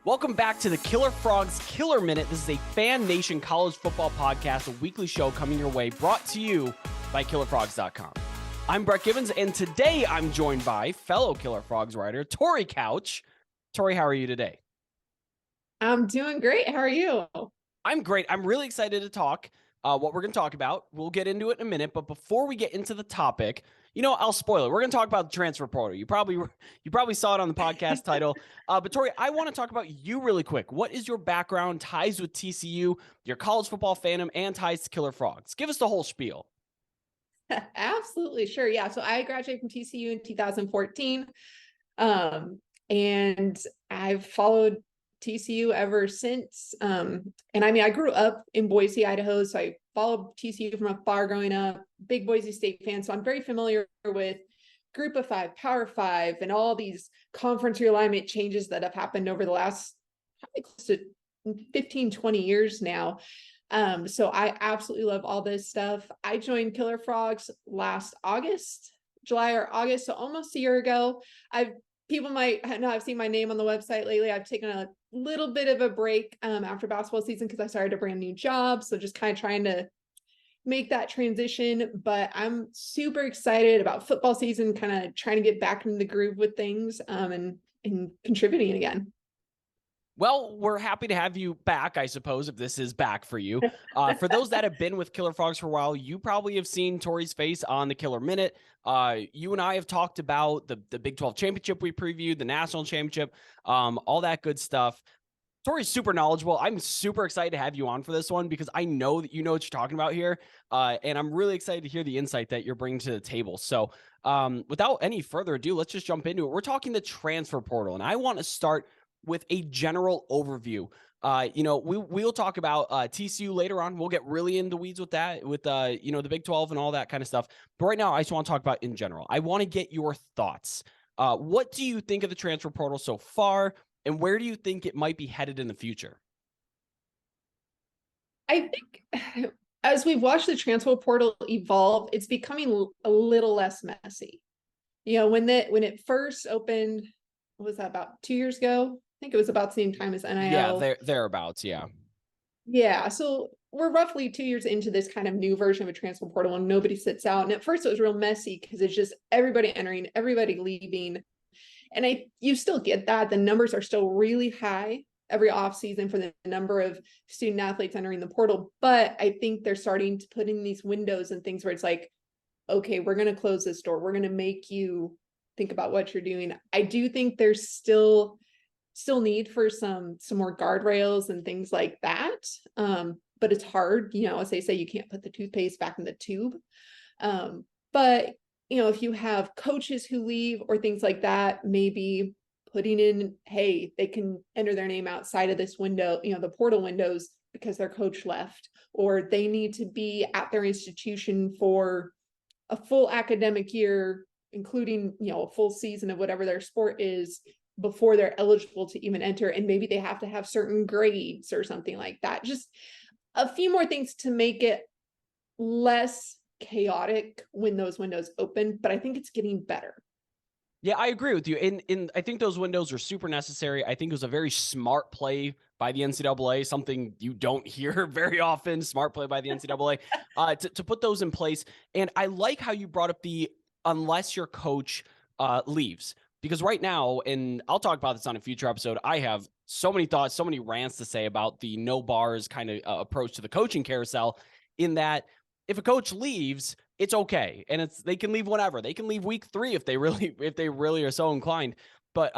Welcome back to the Killer Frogs Killer Minute. This is a Fan Nation college football podcast, a weekly show coming your way, brought to you by KillerFrogs.com. I'm Brett Gibbons, and today I'm joined by fellow Killer Frogs writer, Tori Couch. Tori, how are you today? I'm doing great. How are you? I'm great. I'm really excited to talk what we're going to talk about. We'll get into it in a minute, but before we get into the topic, I'll spoil it. We're going to talk about the transfer portal. You probably saw it on the podcast title. But Tori, I want to talk about you really quick. What is your background, ties with TCU, your college football fandom, and ties to Killer Frogs? Give us the whole spiel. Absolutely. Sure. Yeah. So I graduated from TCU in 2014. And I've followed TCU ever since. And I mean, I grew up in Boise, Idaho, so I followed TCU from afar growing up, big Boise State fan. So I'm very familiar with Group of Five, Power Five, and all these conference realignment changes that have happened over the last probably close to 15, 20 years now. So I absolutely love all this stuff. I joined Killer Frogs last July or August, so almost a year ago. People might not have seen my name on the website lately. I've taken a little bit of a break after basketball season because I started a brand new job. So just kind of trying to make that transition. But I'm super excited about football season, kind of trying to get back into the groove with things and contributing again. Well, we're happy to have you back, I suppose, if this is back for you. For those that have been with Killer Frogs for a while, you probably have seen Tori's face on the Killer Minute. You and I have talked about the Big 12 championship we previewed, the national championship, all that good stuff. Tori's super knowledgeable. I'm super excited to have you on for this one because I know that you know what you're talking about here. And I'm really excited to hear the insight that you're bringing to the table. So without any further ado, let's just jump into it. We're talking the transfer portal, and I want to start with a general overview. We'll talk about TCU later on. We'll get really in the weeds with that, with the Big 12 and all that kind of stuff. But right now, I just want to talk about in general. I want to get your thoughts. What do you think of the transfer portal so far, and where do you think it might be headed in the future? I think as we've watched the transfer portal evolve, it's becoming a little less messy. When it first opened, what was that, about 2 years ago? I think it was about the same time as NIL. Yeah, thereabouts, yeah. Yeah, so we're roughly 2 years into this kind of new version of a transfer portal and nobody sits out. And at first it was real messy because it's just everybody entering, everybody leaving. And you still get that. The numbers are still really high every offseason for the number of student athletes entering the portal. But I think they're starting to put in these windows and things where it's like, okay, we're going to close this door. We're going to make you think about what you're doing. I do think there's still need for some more guardrails and things like that. But it's hard, as they say, you can't put the toothpaste back in the tube. But if you have coaches who leave or things like that, maybe putting in, hey, they can enter their name outside of this window, the portal windows, because their coach left, or they need to be at their institution for a full academic year, including, a full season of whatever their sport is, before they're eligible to even enter. And maybe they have to have certain grades or something like that. Just a few more things to make it less chaotic when those windows open, but I think it's getting better. Yeah, I agree with you. And I think those windows are super necessary. I think it was a very smart play by the NCAA, something you don't hear very often, smart play by the NCAA, to put those in place. And I like how you brought up unless your coach leaves. Because right now, and I'll talk about this on a future episode, I have so many thoughts, so many rants to say about the no bars kind of approach to the coaching carousel, in that if a coach leaves, it's okay. And they can leave whenever. They can leave week 3 if they really are so inclined. But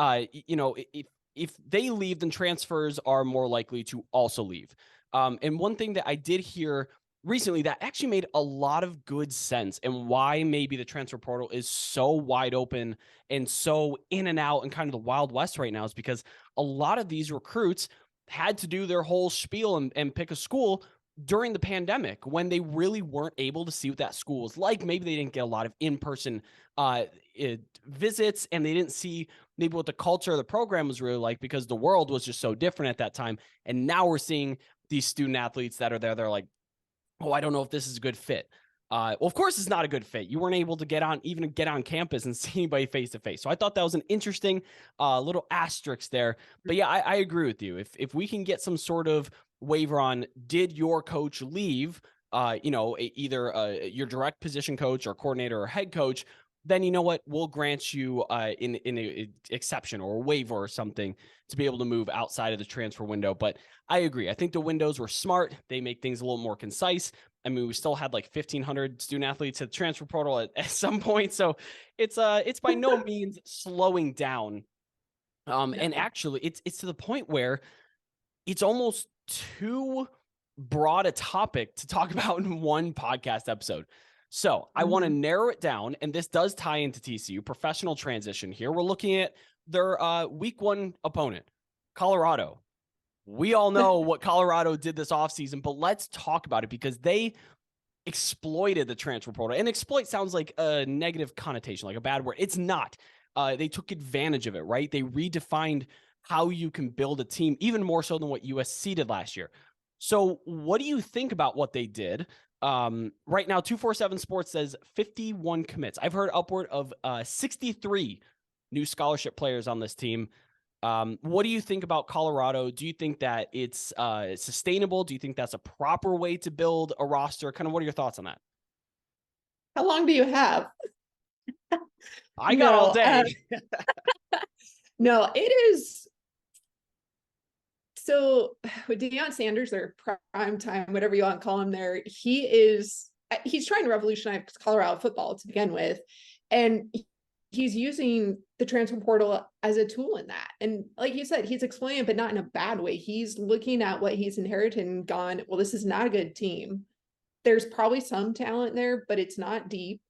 if they leave, then transfers are more likely to also leave. And one thing that I did hear recently that actually made a lot of good sense, and why maybe the transfer portal is so wide open and so in and out and kind of the Wild West right now, is because a lot of these recruits had to do their whole spiel and pick a school during the pandemic, when they really weren't able to see what that school was like. Maybe they didn't get a lot of in-person visits, and they didn't see maybe what the culture of the program was really like, because the world was just so different at that time. And now we're seeing these student athletes that are there. They're like, oh, I don't know if this is a good fit. Well, of course, it's not a good fit. You weren't able to get on campus and see anybody face to face. So I thought that was an interesting little asterisk there. But yeah, I agree with you. If we can get some sort of waiver on, did your coach leave? Either your direct position coach or coordinator or head coach, then you know what, we'll grant you in an exception or a waiver or something to be able to move outside of the transfer window. But I agree. I think the windows were smart. They make things a little more concise. I mean, we still had like 1,500 student athletes at transfer portal at some point, so it's by no means slowing down. And actually, it's to the point where it's almost too broad a topic to talk about in one podcast episode. So I want to narrow it down, and this does tie into TCU professional transition here. We're looking at their week 1 opponent, Colorado. We all know what Colorado did this offseason, but let's talk about it because they exploited the transfer portal. And exploit sounds like a negative connotation, like a bad word. It's not. They took advantage of it, right? They redefined how you can build a team, even more so than what USC did last year. So what do you think about what they did? Right now, 247 Sports says 51 commits. I've heard upward of 63 new scholarship players on this team. What do you think about Colorado? Do you think that it's sustainable? Do you think that's a proper way to build a roster? Kind of what are your thoughts on that? How long do you have? I got all day. No, it is. So with Deion Sanders, or prime time, whatever you want to call him there, he's trying to revolutionize Colorado football to begin with. And he's using the transfer portal as a tool in that. And like you said, he's explaining it, but not in a bad way. He's looking at what he's inherited and gone, well, this is not a good team. There's probably some talent there, but it's not deep.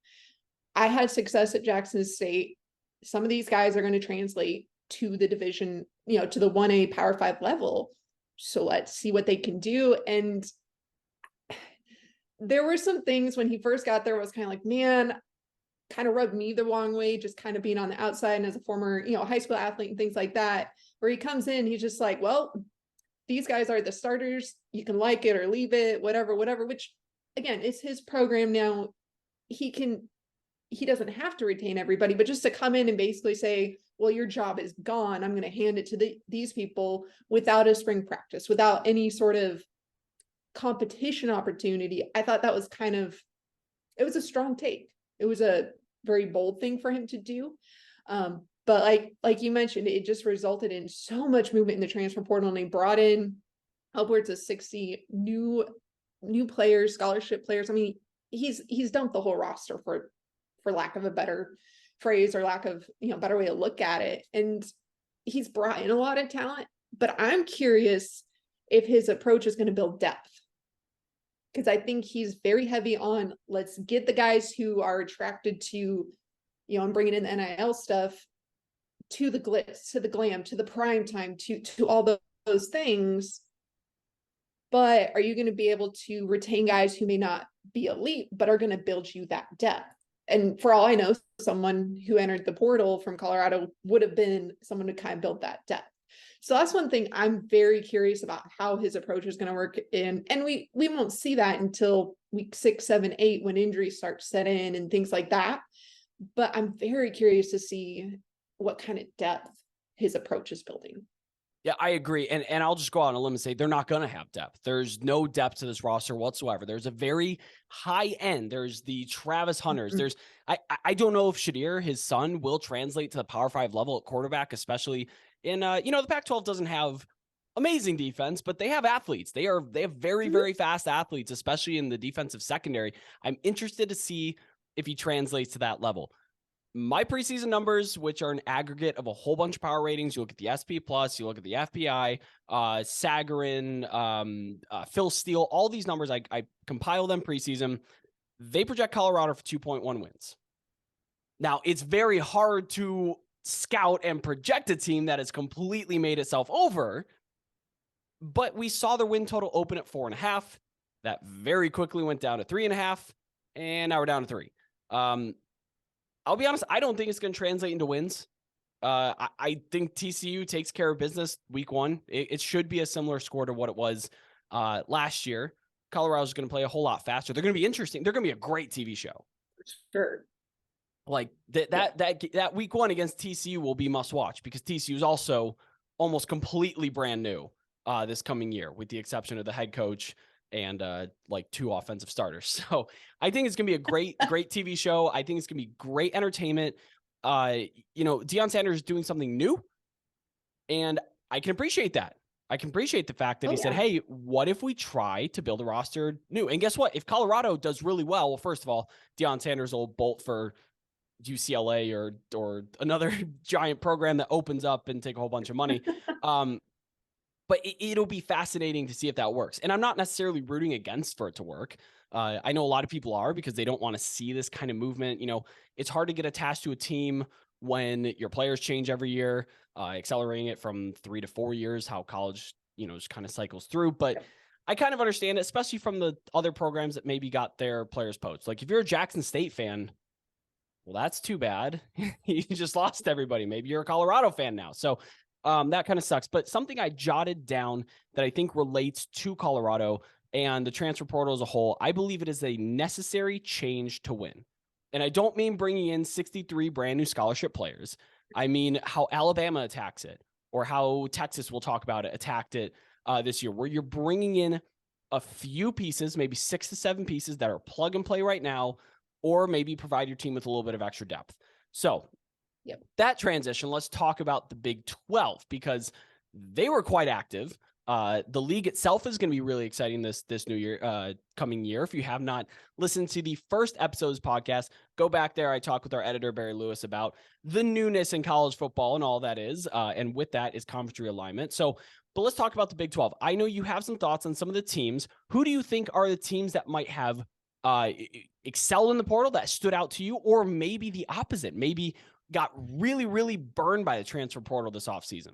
I had success at Jackson State. Some of these guys are going to translate to the division, to the 1A Power 5 level. So let's see what they can do. And there were some things when he first got there was kind of like, man, kind of rubbed me the wrong way, just kind of being on the outside and as a former, high school athlete and things like that, where he comes in, he's just like, well, these guys are the starters. You can like it or leave it, whatever, which again, it's his program now. He doesn't have to retain everybody, but just to come in and basically say, well, your job is gone. I'm going to hand it to these people without a spring practice, without any sort of competition opportunity. I thought that was it was a strong take. It was a very bold thing for him to do. But like you mentioned, it just resulted in so much movement in the transfer portal, and they brought in upwards of 60 new players, scholarship players. I mean, he's dumped the whole roster for lack of a better phrase or lack of, better way to look at it. And he's brought in a lot of talent, but I'm curious if his approach is going to build depth. Because I think he's very heavy on, let's get the guys who are attracted to, and bringing in the NIL stuff, to the glitz, to the glam, to the prime time, to all those things. But are you going to be able to retain guys who may not be elite, but are going to build you that depth? And for all I know, someone who entered the portal from Colorado would have been someone to kind of build that depth. So that's one thing I'm very curious about, how his approach is going to work in. And we won't see that until week 6, 7, 8, when injuries start to set in and things like that. But I'm very curious to see what kind of depth his approach is building. Yeah, I agree. And I'll just go out on a limb and say they're not going to have depth. There's no depth to this roster whatsoever. There's a very high end. There's the Travis Hunters. There's I don't know if Shadir, his son, will translate to the Power 5 level at quarterback, especially in the Pac-12 doesn't have amazing defense, but they have athletes. They have very, very fast athletes, especially in the defensive secondary. I'm interested to see if he translates to that level. My preseason numbers, which are an aggregate of a whole bunch of power ratings. You look at the SP Plus, you look at the FPI, Sagarin, Phil Steele, all these numbers, I compile them preseason. They project Colorado for 2.1 wins. Now, it's very hard to scout and project a team that has completely made itself over, but we saw the win total open at 4.5. That very quickly went down to 3.5, and now we're down to 3. I'll be honest, I don't think it's going to translate into wins. I think TCU takes care of business week 1. It should be a similar score to what it was last year. Colorado's going to play a whole lot faster. They're going to be interesting. They're going to be a great TV show. Sure. Like that week 1 against TCU will be must watch, because TCU is also almost completely brand new this coming year, with the exception of the head coach and like 2 offensive starters. So I think it's going to be a great TV show. I think it's going to be great entertainment. Deion Sanders is doing something new, and I can appreciate that. I can appreciate the fact that he said, hey, what if we try to build a roster new? And guess what? If Colorado does really well, first of all, Deion Sanders will bolt for UCLA or another giant program that opens up and take a whole bunch of money. But it'll be fascinating to see if that works. And I'm not necessarily rooting against for it to work. I know a lot of people are, because they don't want to see this kind of movement. It's hard to get attached to a team when your players change every year, accelerating it from 3 to 4 years, how college, just kind of cycles through. But I kind of understand it, especially from the other programs that maybe got their players poached. Like if you're a Jackson State fan, well, that's too bad. You just lost everybody. Maybe you're a Colorado fan now. So that kind of sucks. But something I jotted down that I think relates to Colorado and the transfer portal as a whole, I believe it is a necessary change to win. And I don't mean bringing in 63 brand new scholarship players. I mean how Alabama attacks it, or how Texas, we'll talk about it, attacked it this year, where you're bringing in a few pieces, maybe 6 to 7 pieces that are plug and play right now, or maybe provide your team with a little bit of extra depth. So that transition, let's talk about the Big 12, because they were quite active. The league itself is going to be really exciting this new year, coming year. If you have not listened to the first episode's podcast, go back there. I talked with our editor, Barry Lewis, about the newness in college football and all that is. And with that is conference realignment. But let's talk about the Big 12. I know you have some thoughts on some of the teams. Who do you think are the teams that might have excel in the portal, that stood out to you, or maybe the opposite, maybe got really, really burned by the transfer portal this offseason?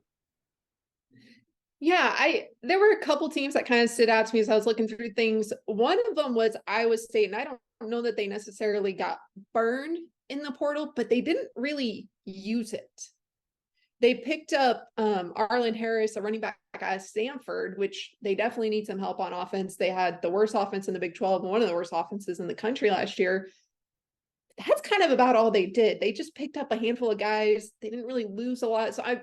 Yeah, there were a couple teams that kind of stood out to me as I was looking through things. One of them was Iowa State, and I don't know that they necessarily got burned in the portal, but they didn't really use it. They picked up Arlen Harris, a running back out of Stanford, which they definitely need some help on offense. They had the worst offense in the Big 12, and one of the worst offenses in the country last year. That's kind of about all they did. They just picked up a handful of guys. They didn't really lose a lot. So I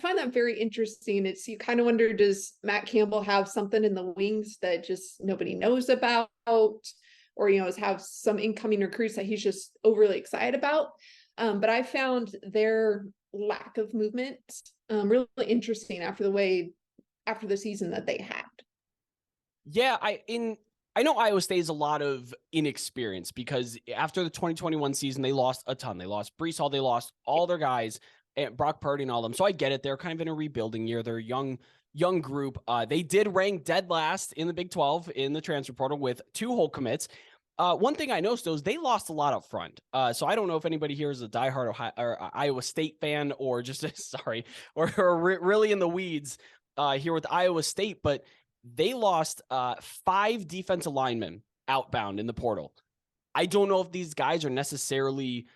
find that very interesting. You kind of wonder, does Matt Campbell have something in the wings that just nobody knows about, or have some incoming recruits that he's just overly excited about? But I found their lack of movement really interesting after the season that they had. Yeah, I know Iowa State is a lot of inexperience, because after the 2021 season, they lost a ton. They lost Breece Hall, they lost all their guys, and Brock Purdy and all them. So I get it. They're kind of in a rebuilding year. They're a young group. They did rank dead last in the Big 12 in the transfer portal with 2 whole commits. One thing I noticed, though, is they lost a lot up front. So I don't know if anybody here is a diehard Iowa State fan, or just or really in the weeds here with Iowa State, but they lost 5 defensive linemen outbound in the portal. I don't know if these guys are necessarily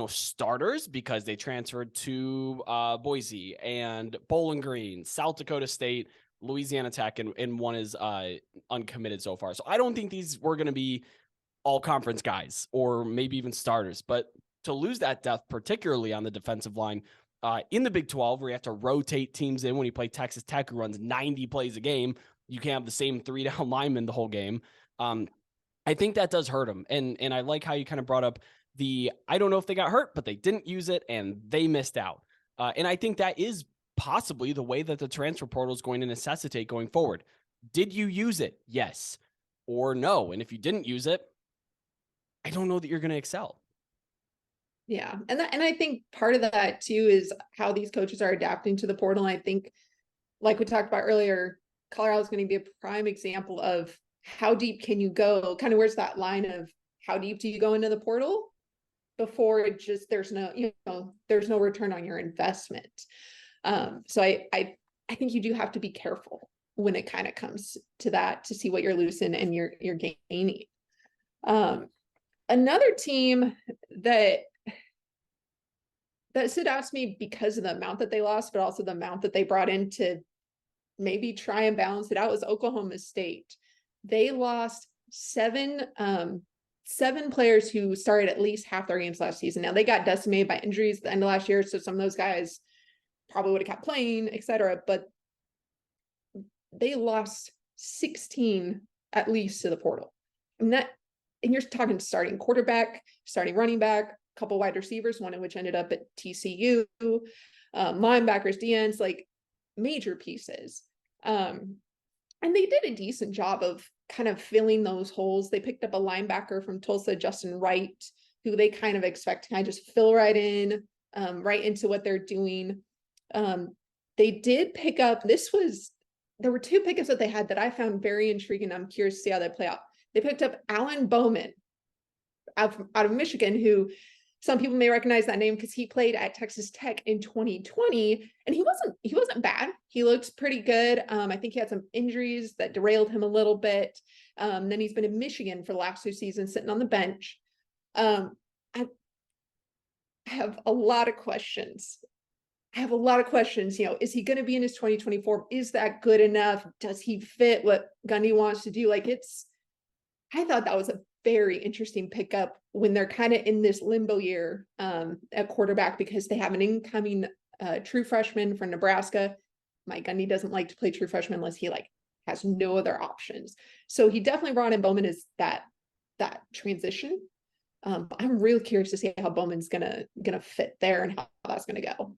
starters, because they transferred to Boise and Bowling Green, South Dakota State, Louisiana Tech, and one is uncommitted so far. So I don't think these were going to be all conference guys, or maybe even starters. But to lose that depth, particularly on the defensive line in the Big 12, where you have to rotate teams in when you play Texas Tech, who runs 90 plays a game, you can't have the same 3 down linemen the whole game. I think that does hurt them. And I like how you kind of brought up I don't know if they got hurt, but they didn't use it and they missed out. And I think that is possibly the way that the transfer portal is going to necessitate going forward. Did you use it? Yes or no? And if you didn't use it, I don't know that you're going to excel. Yeah. And I think part of that too is how these coaches are adapting to the portal. And I think, like we talked about earlier, Colorado is going to be a prime example of how deep can you go? Kind of where's that line of how deep do you go into the portal before it just, there's no return on your investment. So I think you do have to be careful when it kind of comes to that, to see what you're losing and you're gaining. Another team that stood out to me because of the amount that they lost, but also the amount that they brought in to maybe try and balance it out was Oklahoma State. They lost seven players who started at least half their games last season. Now they got decimated by injuries at the end of last year, so some of those guys probably would have kept playing, etc. But they lost 16 at least to the portal. And you're talking starting quarterback, starting running back, a couple wide receivers, one of which ended up at TCU, linebackers, DNs, like major pieces. And they did a decent job of kind of filling those holes. They picked up a linebacker from Tulsa, Justin Wright, who they kind of expect to kind of just fill right in, right into what they're doing. They did pick up, there were two pickups that they had that I found very intriguing. I'm curious to see how they play out. They picked up Alan Bowman out of Michigan, who some people may recognize that name because he played at Texas Tech in 2020, and he wasn't bad. He looked pretty good. I think he had some injuries that derailed him a little bit. Then he's been in Michigan for the last 2 seasons, sitting on the bench. I have a lot of questions. Is he going to be in his 2024? Is that good enough? Does he fit what Gundy wants to do? I thought that was a very interesting pickup when they're kind of in this limbo year at quarterback, because they have an incoming true freshman from Nebraska. Mike Gundy doesn't like to play true freshman unless he has no other options. So he definitely brought in Bowman as that transition. But I'm real curious to see how Bowman's gonna fit there and how that's gonna go.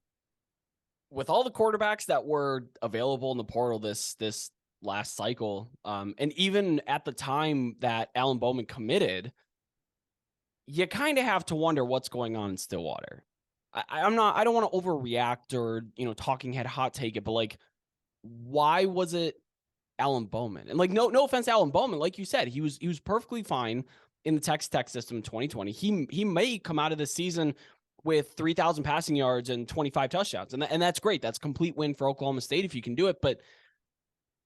With all the quarterbacks that were available in the portal this last cycle, and even at the time that Alan Bowman committed, you kind of have to wonder what's going on in Stillwater. I don't want to overreact or, talking head hot take it, but why was it Alan Bowman? And no offense to Alan Bowman, like you said, he was perfectly fine in the Texas Tech system in 2020. He may come out of this season with 3,000 passing yards and 25 touchdowns. And that's great. That's a complete win for Oklahoma State if you can do it. But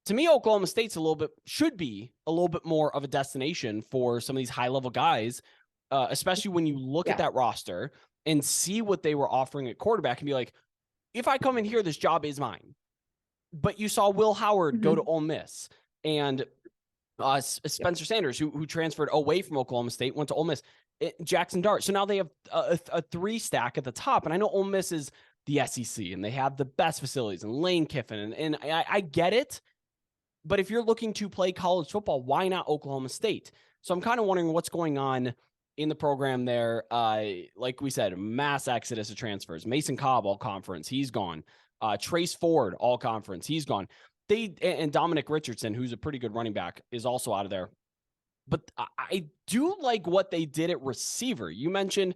to me, Oklahoma State's should be a little bit more of a destination for some of these high level guys, especially when you look at that roster and see what they were offering at quarterback and be like, if I come in here, this job is mine. But you saw Will Howard go to Ole Miss, and Spencer Sanders, who transferred away from Oklahoma State, went to Ole Miss. Jackson Dart. So now they have a 3 stack at the top. And I know Ole Miss is the SEC and they have the best facilities and Lane Kiffin. And I get it. But if you're looking to play college football, why not Oklahoma State? So I'm kind of wondering what's going on in the program there. Like we said, mass exodus of transfers. Mason Cobb, all conference, he's gone. Trace Ford, all conference, he's gone. And Dominic Richardson, who's a pretty good running back, is also out of there. But I do like what they did at receiver. You mentioned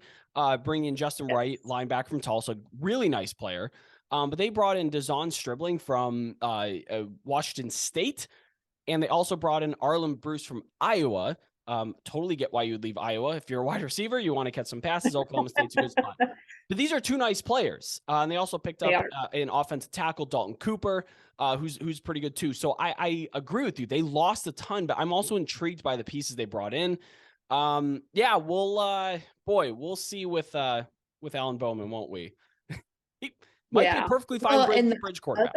bringing in Justin Wright, linebacker from Tulsa, really nice player. But they brought in Dazon Stribling from Washington State, and they also brought in Arlen Bruce from Iowa. Totally get why you would leave Iowa. If you're a wide receiver, you want to catch some passes, Oklahoma State's a good spot. But these are 2 nice players. And they also picked up an offensive tackle, Dalton Cooper, who's pretty good too. So I agree with you. They lost a ton, but I'm also intrigued by the pieces they brought in. We'll see with Alan Bowman, won't we? He might be a perfectly fine bridge quarterback.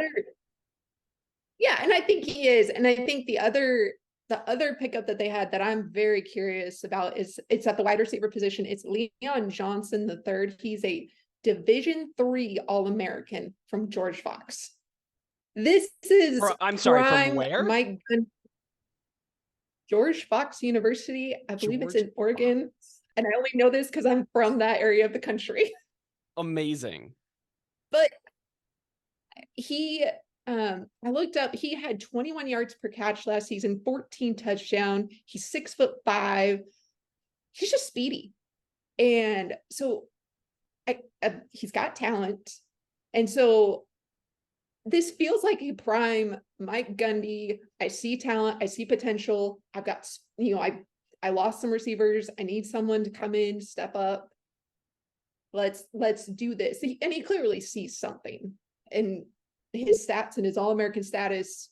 And I think he is. And I think the other pickup that they had that I'm very curious about is it's at the wide receiver position. It's Leon Johnson III. He's a Division III All-American from George Fox. This is from where? George Fox University. I believe it's in Oregon. And I only know this because I'm from that area of the country. Amazing. But I looked up, he had 21 yards per catch last season, 14 touchdowns. He's 6'5". He's just speedy. And so he's got talent. And so this feels like a prime Mike Gundy. I see talent. I see potential. I've got, I lost some receivers. I need someone to come in, step up. Let's do this. And he clearly sees something. And his stats and his All-American status,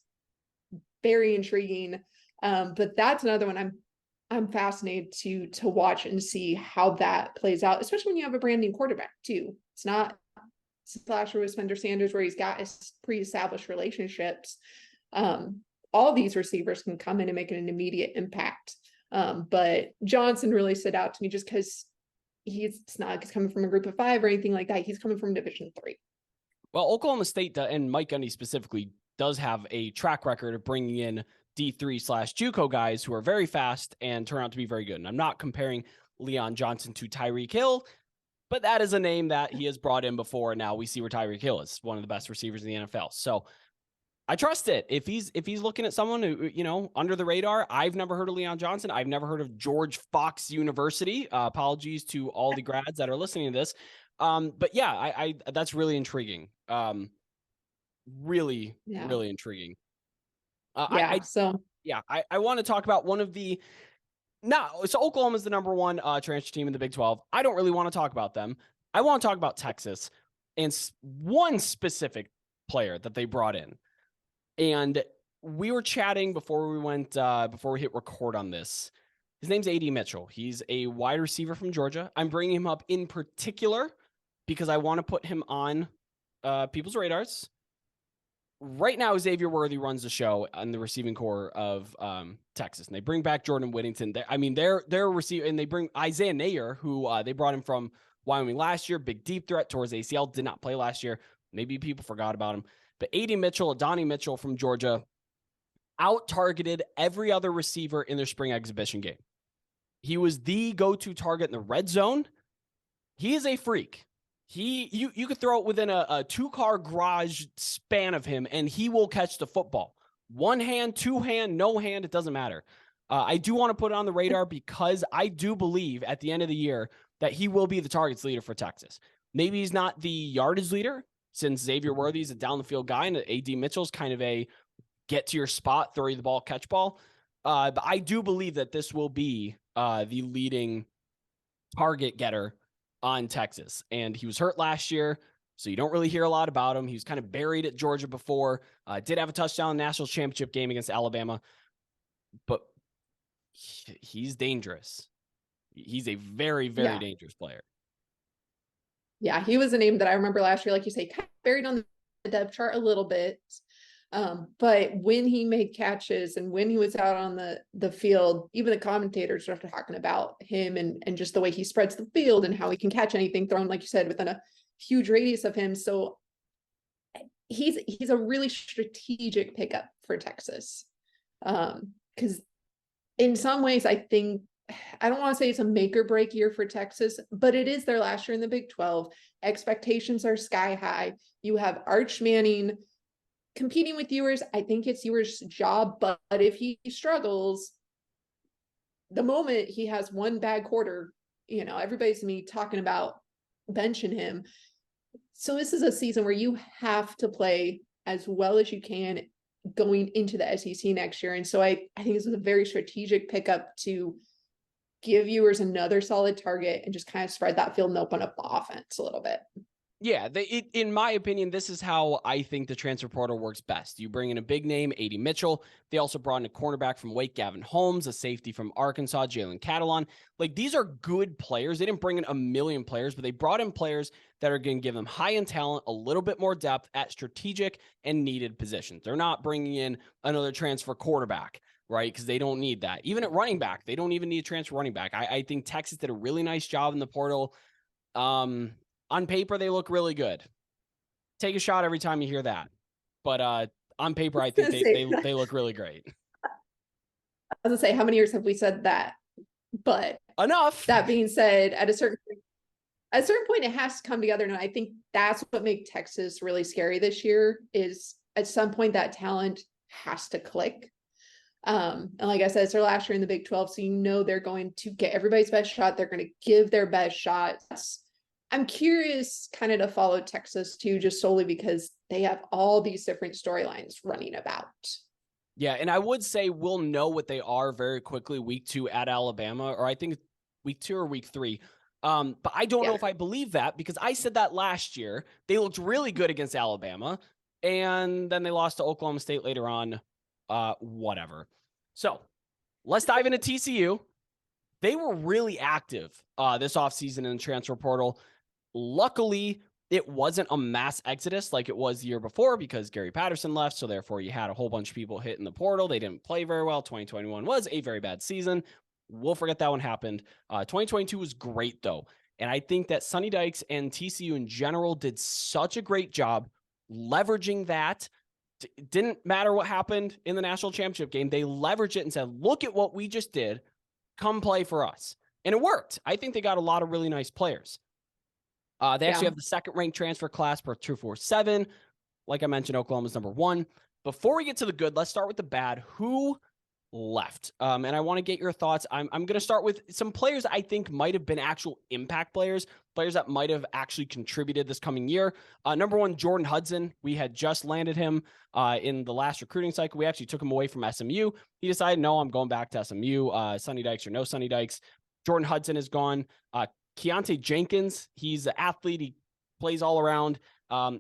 very intriguing. But that's another one I'm fascinated to watch and see how that plays out, especially when you have a brand new quarterback too. It's not Slasher with Spencer Sanders, where he's got pre-established relationships. All these receivers can come in and make an immediate impact. But Johnson really stood out to me just because he's not like he's coming from a group of 5 or anything like that. He's coming from Division III. Well, Oklahoma State and Mike Gundy specifically does have a track record of bringing in D3/JUCO guys who are very fast and turn out to be very good. And I'm not comparing Leon Johnson to Tyreek Hill, but that is a name that he has brought in before. And now we see where Tyreek Hill is one of the best receivers in the NFL. So I trust it. If he's looking at someone who, under the radar, I've never heard of Leon Johnson. I've never heard of George Fox University. Apologies to all the grads that are listening to this. But yeah, I that's really intriguing. Really intriguing. I want to talk about one of the so Oklahoma's the number 1 transfer team in the Big 12. I don't really want to talk about them. I want to talk about Texas and one specific player that they brought in. And we were chatting before we hit record on this. His name's A.D. Mitchell. He's a wide receiver from Georgia. I'm bringing him up in particular because I want to put him on people's radars. Right now, Xavier Worthy runs the show on the receiving core of Texas, and they bring back Jordan Whittington. They're receiving, and they bring Isaiah Nayer, who they brought him from Wyoming last year. Big deep threat towards ACL, did not play last year. Maybe people forgot about him. But A.D. Mitchell, Adonai Mitchell from Georgia, out-targeted every other receiver in their spring exhibition game. He was the go-to target in the red zone. He is a freak. You could throw it within a 2-car garage span of him, and he will catch the football. 1 hand, 2 hand, no hand, it doesn't matter. I do want to put it on the radar because I do believe at the end of the year that he will be the targets leader for Texas. Maybe he's not the yardage leader, since Xavier Worthy is a down-the-field guy, and A.D. Mitchell's kind of a get-to-your-spot, throw you the ball, catch ball. But I do believe that this will be the leading target getter on Texas. And he was hurt last year, so you don't really hear a lot about him. He was kind of buried at Georgia before. Did have a touchdown in the national championship game against Alabama. But he's dangerous. He's a very, very dangerous player. Yeah, he was a name that I remember last year, like you say, kind of buried on the depth chart a little bit. But when he made catches and when he was out on the field, even the commentators started talking about him and just the way he spreads the field and how he can catch anything thrown, like you said, within a huge radius of him. So he's a really strategic pickup for Texas. Because in some ways, I think, I don't want to say it's a make or break year for Texas, but it is their last year in the Big 12. Expectations are sky high. You have Arch Manning competing with Ewers. I think it's Ewers' job, but if he struggles, the moment he has one bad quarter, everybody's gonna be talking about benching him. So this is a season where you have to play as well as you can going into the SEC next year. And so I think this is a very strategic pickup to give Ewers another solid target and just kind of spread that field and open up the offense a little bit. Yeah, in my opinion, this is how I think the transfer portal works best. You bring in a big name, A.D. Mitchell. They also brought in a cornerback from Wake, Gavin Holmes, a safety from Arkansas, Jalen Catalon. Like, these are good players. They didn't bring in a million players, but they brought in players that are going to give them high-end talent, a little bit more depth at strategic and needed positions. They're not bringing in another transfer quarterback, right? Because they don't need that. Even at running back, they don't even need a transfer running back. I think Texas did a really nice job in the portal. On paper, they look really good. Take a shot every time you hear that. But on paper, I think they look really great. I was going to say, how many years have we said that? But enough. That being said, at a certain point, it has to come together. And I think that's what makes Texas really scary this year is at some point that talent has to click. And like I said, it's their last year in the Big 12. So they're going to get everybody's best shot. They're going to give their best shots. I'm curious kind of to follow Texas too, just solely because they have all these different storylines running about. Yeah, and I would say we'll know what they are very quickly week 2 at Alabama, or I think week 2 or week 3. But I don't know if I believe that because I said that last year. They looked really good against Alabama, and then they lost to Oklahoma State later on. Whatever. So let's dive into TCU. They were really active this offseason in the transfer portal. Luckily, it wasn't a mass exodus like it was the year before because Gary Patterson left. So therefore you had a whole bunch of people hitting the portal. They didn't play very well. 2021 was a very bad season. We'll forget that one happened. 2022 was great though. And I think that Sonny Dykes and TCU in general did such a great job leveraging that. It didn't matter what happened in the national championship game. They leveraged it and said, look at what we just did. Come play for us. And it worked. I think they got a lot of really nice players. They actually have the second ranked transfer class per 247. Like I mentioned, Oklahoma's number 1. Before we get to the good, let's start with the bad. Who left? And I want to get your thoughts. I'm going to start with some players I think might have been actual impact players that might have actually contributed this coming year. Number 1, Jordan Hudson. We had just landed him in the last recruiting cycle. We actually took him away from SMU. He decided, no, I'm going back to SMU. Sonny Dykes or no Sonny Dykes. Jordan Hudson is gone. Keontae Jenkins, he's an athlete. He plays all around.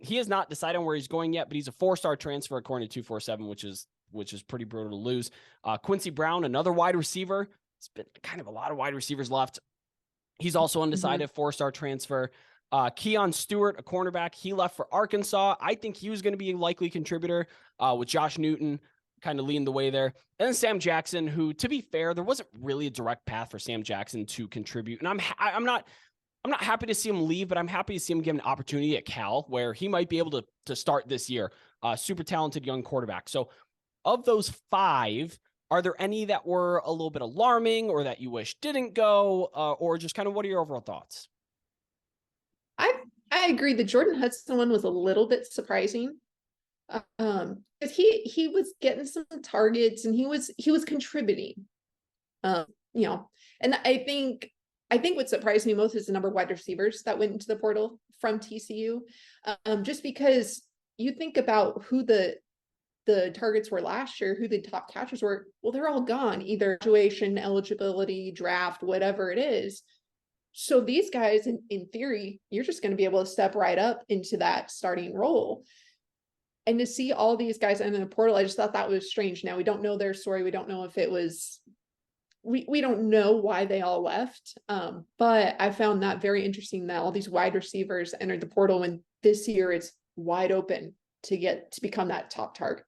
He has not decided on where he's going yet, but he's a 4-star transfer according to 247, which is pretty brutal to lose. Quincy Brown, another wide receiver. It's been kind of a lot of wide receivers left. He's also undecided, 4-star transfer. Keon Stewart, a cornerback, he left for Arkansas. I think he was going to be a likely contributor with Josh Newton kind of leading the way there. And then Sam Jackson, who, to be fair, there wasn't really a direct path for Sam Jackson to contribute. And I'm not happy to see him leave, but I'm happy to see him give an opportunity at Cal where he might be able to start this year. Super talented young quarterback. So of those 5, are there any that were a little bit alarming or that you wish didn't go, or just kind of what are your overall thoughts? I agree. The Jordan Hudson one was a little bit surprising. Because he was getting some targets and he was contributing. You know, and I think what surprised me most is the number of wide receivers that went into the portal from TCU. Just because you think about who the targets were last year, who the top catchers were, well, they're all gone, either graduation, eligibility, draft, whatever it is. So these guys, in theory, you're just going to be able to step right up into that starting role. And to see all these guys in the portal, I just thought that was strange. Now, we don't know their story. We don't know if it was, we don't know why they all left. But I found that very interesting that all these wide receivers entered the portal when this year it's wide open to become that top target.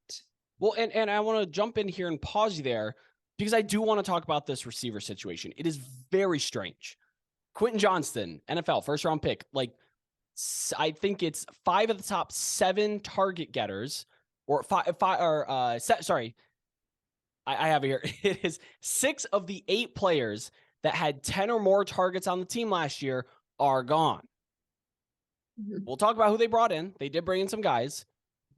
Well, and I want to jump in here and pause you there because I do want to talk about this receiver situation. It is very strange. Quentin Johnston, NFL first round pick, like, I think it's 5 of the top 7 target getters, or sorry, I have it here. It is 6 of the 8 players that had 10 or more targets on the team last year are gone. We'll talk about who they brought in. They did bring in some guys,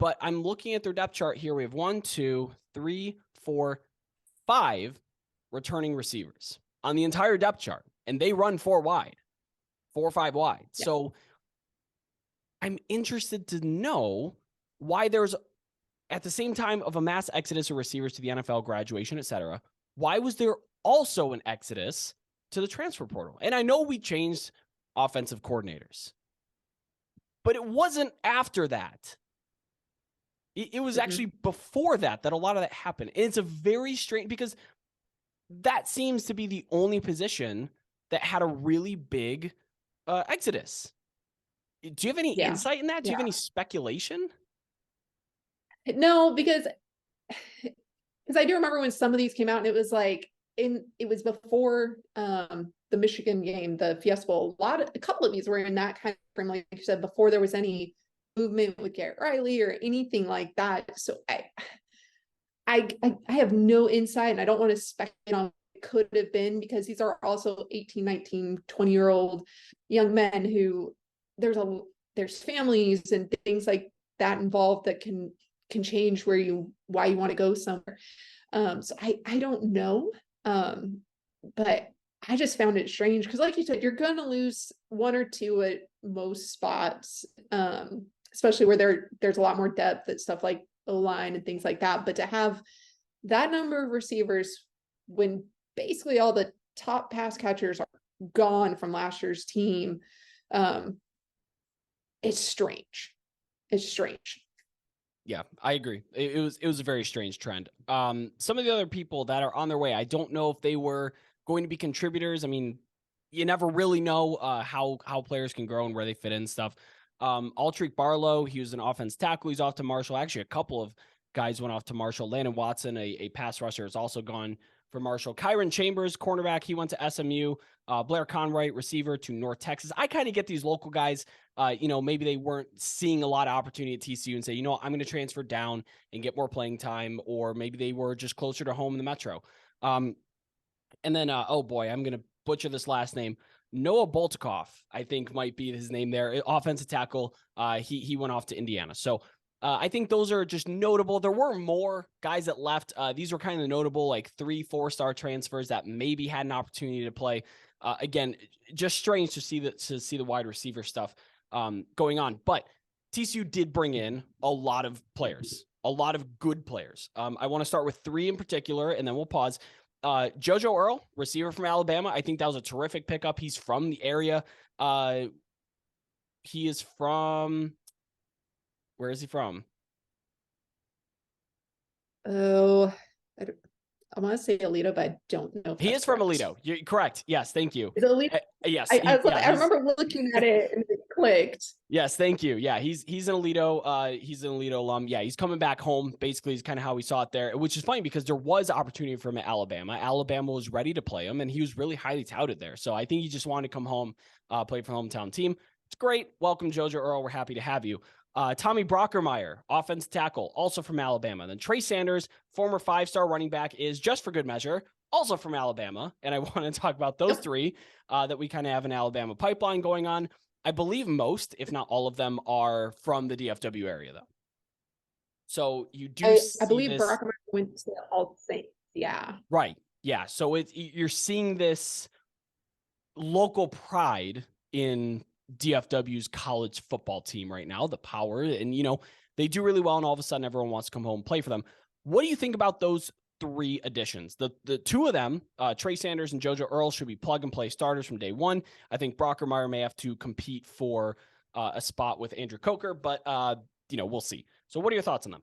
but I'm looking at their depth chart here. We have 1, 2, 3, 4, 5 returning receivers on the entire depth chart, and they run 4 or 5 wide. Yeah. So I'm interested to know why there's, at the same time of a mass exodus of receivers to the NFL, graduation, et cetera, why was there also an exodus to the transfer portal? And I know we changed offensive coordinators, but it wasn't after that. It was actually before that a lot of that happened. And it's a very strange, because that seems to be the only position that had a really big exodus. Do you have any insight in that? Do you have any speculation? No, because I do remember when some of these came out and it was like, it was before the Michigan game, the Fiesta Bowl. A couple of these were in that kind of frame, like you said, before there was any movement with Garrett Riley or anything like that. So I have no insight, and I don't want to speculate on what it could have been, because these are also 18, 19, 20-year-old young men who there's families and things like that involved that can change why you want to go somewhere. So I don't know. But I just found it strange because, like you said, you're going to lose 1 or 2 at most spots, especially where there's a lot more depth at stuff like O-line and things like that. But to have that number of receivers when basically all the top pass catchers are gone from last year's team, it's strange. It's strange. Yeah, I agree. It was a very strange trend. Some of the other people that are on their way, I don't know if they were going to be contributors. I mean, you never really know how players can grow and where they fit in and stuff. Altric Barlow, he was an offense tackle. He's off to Marshall. Actually, a couple of guys went off to Marshall. Landon Watson, a pass rusher, is also gone for Marshall. Kyron Chambers, cornerback, he went to SMU. Blair Conwright, receiver, to North Texas. I kind of get these local guys. Maybe they weren't seeing a lot of opportunity at TCU and say, I'm going to transfer down and get more playing time, or maybe they were just closer to home in the Metro. And then, I'm going to butcher this last name. Noah Boltikoff, I think might be his name there. Offensive tackle. He went off to Indiana. So I think those are just notable. There were more guys that left. These were kind of notable, like 3-4-star transfers that maybe had an opportunity to play. Again, just strange to see the wide receiver stuff going on. But TCU did bring in a lot of players, a lot of good players. I want to start with 3 in particular, and then we'll pause. JoJo Earl, receiver from Alabama. I think that was a terrific pickup. He's from the area. He is from, where is he from? Oh, I want to say Alito, but I don't know if he is from correct. Alito. You're correct. Yes, thank you. Is it Alito? Yes. I remember looking at it and it clicked. Yes, thank you. Yeah, he's an Alito. He's an Alito alum. Yeah, he's coming back home. Basically, is kind of how we saw it there, which is funny because there was opportunity for him at Alabama. Alabama was ready to play him, and he was really highly touted there. So I think he just wanted to come home, play for hometown team. It's great. Welcome, JoJo Earl. We're happy to have you. Tommy Brockermeyer, offensive tackle, also from Alabama. Then Trey Sanders, former 5-star running back, is just for good measure, also from Alabama. And I want to talk about those 3 that we kind of have an Alabama pipeline going on. I believe most, if not all of them, are from the DFW area, though. So you do I believe Brockermeyer went to All Saints. Yeah. Right. Yeah. So you're seeing this local pride in DFW's college football team right now, the power, and they do really well, and all of a sudden everyone wants to come home and play for them. What do you think about those 3 additions? The 2 of them, Trey Sanders and JoJo Earl, should be plug and play starters from day one. I think Brockermeyer may have to compete for a spot with Andrew Coker, but we'll see. So what are your thoughts on them?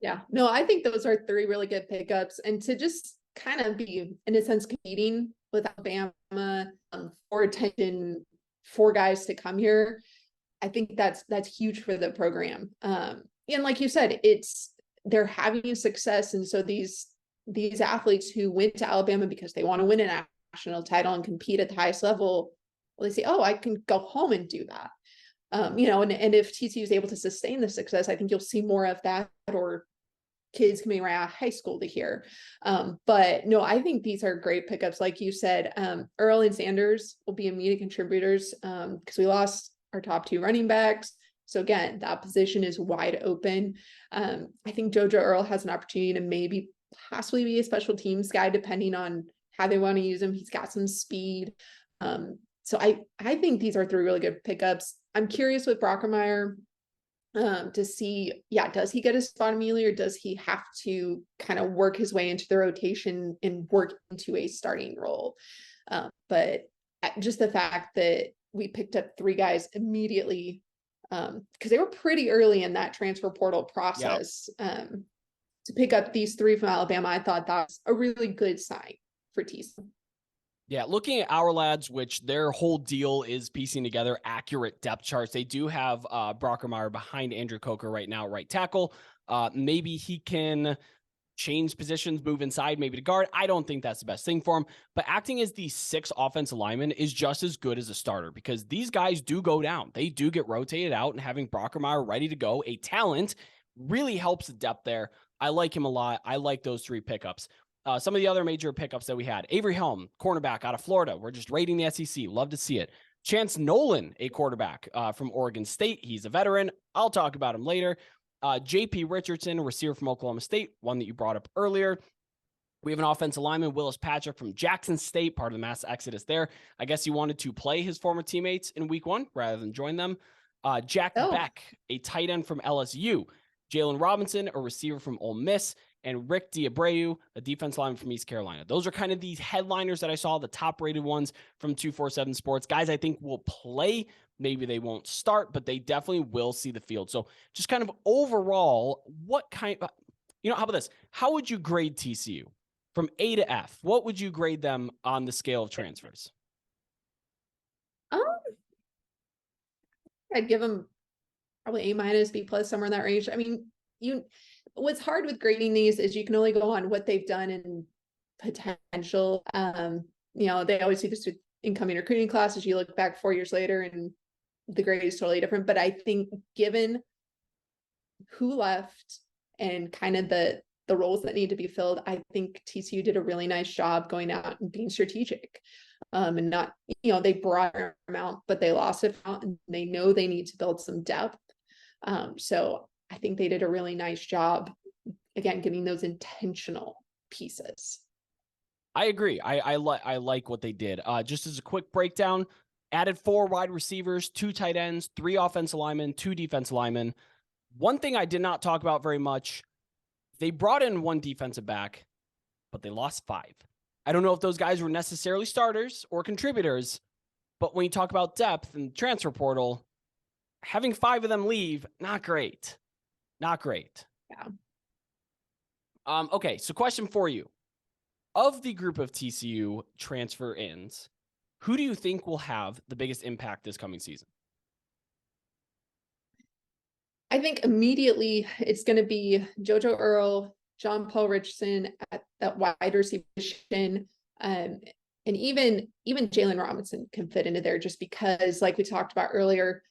Yeah, no, I think those are 3 really good pickups, and to just kind of be, in a sense, competing with Alabama for attention for guys to come here. I think that's huge for the program. And like you said, they're having success, and so these athletes who went to Alabama because they want to win a national title and compete at the highest level, well, they say, "Oh, I can go home and do that." And if TCU is able to sustain the success, I think you'll see more of that, or kids coming right out of high school to hear. But no, I think these are great pickups. Like you said, Earl and Sanders will be immediate contributors because we lost our top 2 running backs. So again, that position is wide open. I think JoJo Earl has an opportunity to maybe possibly be a special teams guy, depending on how they want to use him. He's got some speed. So I think these are 3 really good pickups. I'm curious with Brockermeyer to see, does he get a spot immediately, or does he have to kind of work his way into the rotation and work into a starting role? But just the fact that we picked up 3 guys immediately, because they were pretty early in that transfer portal process, to pick up these 3 from Alabama, I thought that was a really good sign for TCU. Yeah, looking at our lads, which their whole deal is piecing together accurate depth charts. They do have Brockermeyer behind Andrew Coker right now, right tackle. Maybe he can change positions, move inside, maybe to guard. I don't think that's the best thing for him. But acting as the 6th offensive lineman is just as good as a starter, because these guys do go down. They do get rotated out, and having Brockermeyer ready to go, a talent, really helps the depth there. I like him a lot. I like those 3 pickups. Some of the other major pickups that we had: Avery Helm, cornerback out of Florida. We're just raiding the SEC. Love to see it. Chance Nolan, a quarterback from Oregon State. He's a veteran. I'll talk about him later. JP Richardson, a receiver from Oklahoma State, one that you brought up earlier. We have an offensive lineman, Willis Patrick from Jackson State, part of the mass exodus there. I guess he wanted to play his former teammates in week 1 rather than join them. Jack Beck, a tight end from LSU. Jalen Robinson, a receiver from Ole Miss. And Rick Diabreu, a defense lineman from East Carolina. Those are kind of these headliners that I saw, the top-rated ones from 247 Sports. Guys I think will play. Maybe they won't start, but they definitely will see the field. So just kind of overall, what kind of, how about this? How would you grade TCU from A to F? What would you grade them on the scale of transfers? I'd give him probably A-, B+, somewhere in that range. I mean, what's hard with grading these is you can only go on what they've done and potential. They always do this with incoming recruiting classes. You look back 4 years later and the grade is totally different. But I think given who left and kind of the roles that need to be filled, I think TCU did a really nice job going out and being strategic. And not, they brought them out, but they lost it out and they know they need to build some depth. So I think they did a really nice job, again, getting those intentional pieces. I agree. I like what they did. Just as a quick breakdown, added 4 wide receivers, 2 tight ends, 3 offensive linemen, 2 defensive linemen. One thing I did not talk about very much, they brought in 1 defensive back, but they lost 5. I don't know if those guys were necessarily starters or contributors, but when you talk about depth and transfer portal, having 5 of them leave, not great. Not great. Yeah. Okay, so question for you. Of the group of TCU transfer ins, who do you think will have the biggest impact this coming season? I think immediately it's going to be JoJo Earl, John Paul Richardson at that wide receiver position. And even Jalen Robinson can fit into there just because, like we talked about earlier,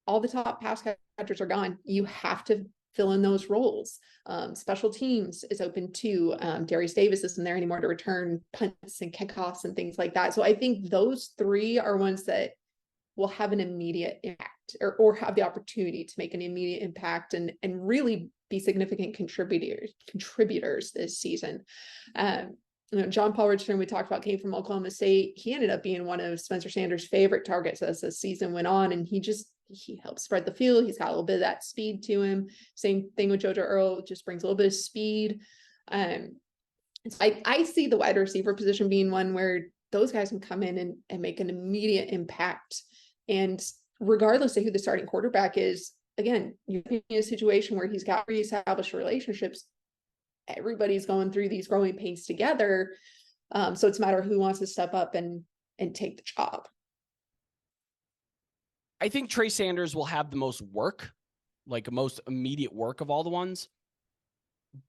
all the top pass catchers are gone. You have to fill in those roles. Special teams is open too. Darius Davis isn't there anymore to return punts and kickoffs and things like that. So I think those 3 are ones that will have an immediate impact or have the opportunity to make an immediate impact and really be significant contributors this season. John Paul Richardson, we talked about, came from Oklahoma State. He ended up being one of Spencer Sanders' favorite targets as the season went on, and he helped spread the field. He's got a little bit of that speed to him. Same thing with JoJo Earl, just brings a little bit of speed. So I see the wide receiver position being one where those guys can come in and make an immediate impact. And regardless of who the starting quarterback is, again, you're in a situation where he's got reestablished relationships. Everybody's going through these growing pains together. So it's a matter of who wants to step up and take the job. I think Trey Sanders will have the most work, like most immediate work of all the ones.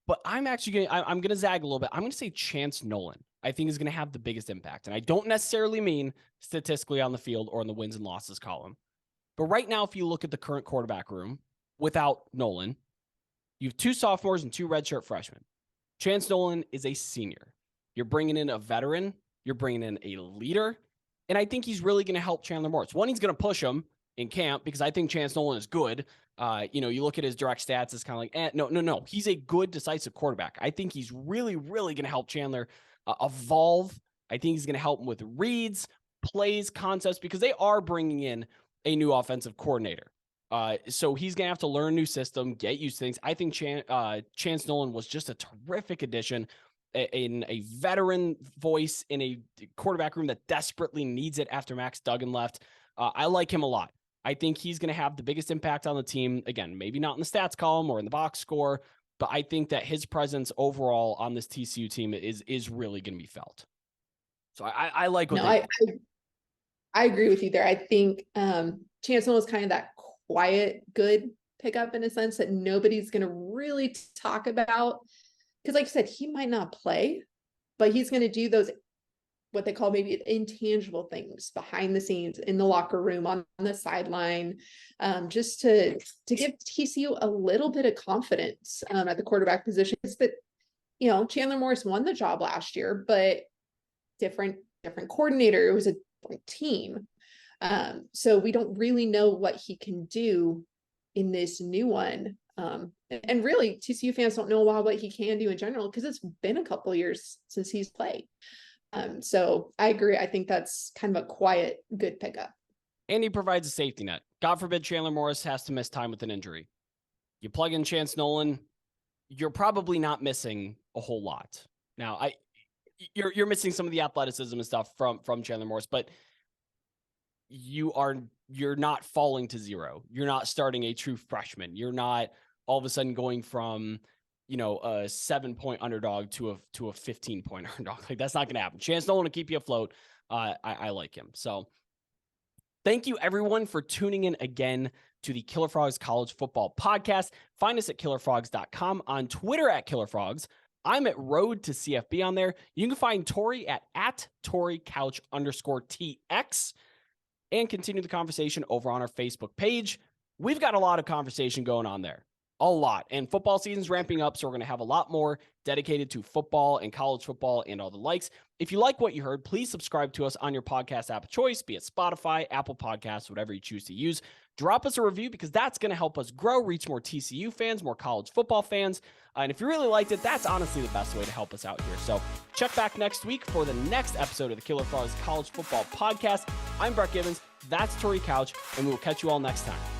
But I'm going to zag a little bit. I'm going to say Chance Nolan, I think, is going to have the biggest impact. And I don't necessarily mean statistically on the field or in the wins and losses column. But right now, if you look at the current quarterback room without Nolan, you have 2 sophomores and 2 redshirt freshmen. Chance Nolan is a senior. You're bringing in a veteran. You're bringing in a leader. And I think he's really going to help Chandler Morris. One, he's going to push him in camp because I think Chance Nolan is good. You look at his direct stats, it's kind of like, no. He's a good, decisive quarterback. I think he's really, really going to help Chandler evolve. I think he's going to help him with reads, plays, concepts, because they are bringing in a new offensive coordinator. So he's going to have to learn a new system, get used to things. I think Chance Nolan was just a terrific addition, in a veteran voice in a quarterback room that desperately needs it after Max Duggan left. I like him a lot. I think he's going to have the biggest impact on the team. Again, maybe not in the stats column or in the box score, but I think that his presence overall on this TCU team is really going to be felt. So I like what I agree with you there. I think Chance Nolan is kind of that quiet, good pickup in a sense that nobody's going to really talk about. Because like you said, he might not play, but he's going to do those, what they call maybe intangible things behind the scenes in the locker room, on the sideline, just to give TCU a little bit of confidence at the quarterback position. It's that, Chandler Morris won the job last year, but different coordinator. It was a different team. So we don't really know what he can do in this new one. And really, TCU fans don't know a lot what he can do in general because it's been a couple of years since he's played. So I agree. I think that's kind of a quiet, good pickup. And he provides a safety net. God forbid Chandler Morris has to miss time with an injury. You plug in Chance Nolan, you're probably not missing a whole lot. Now, you're missing some of the athleticism and stuff from Chandler Morris, but you're not falling to zero. You're not starting a true freshman. You're not all of a sudden going from, a 7-point underdog to a 15-point underdog. Like, that's not going to happen. Chance Nolan to keep you afloat. I like him. So Thank you, everyone, for tuning in again to the Killer Frogs College Football Podcast. Find us at killerfrogs.com, on Twitter at KillerFrogs. I'm at Road to CFB on there. You can find Tori at Tori Couch _TX, and continue the conversation over on our Facebook page. We've got a lot of conversation going on there. A lot. And football season's ramping up, so we're going to have a lot more dedicated to football and college football and all the likes. If you like what you heard, please subscribe to us on your podcast app of choice, be it Spotify, Apple Podcasts, whatever you choose to use. Drop us a review because that's going to help us grow, reach more TCU fans, more college football fans. And if you really liked it, that's honestly the best way to help us out here. So check back next week for the next episode of the Killer Frogs College Football Podcast. I'm Brett Gibbons. That's Tori Couch, and we will catch you all next time.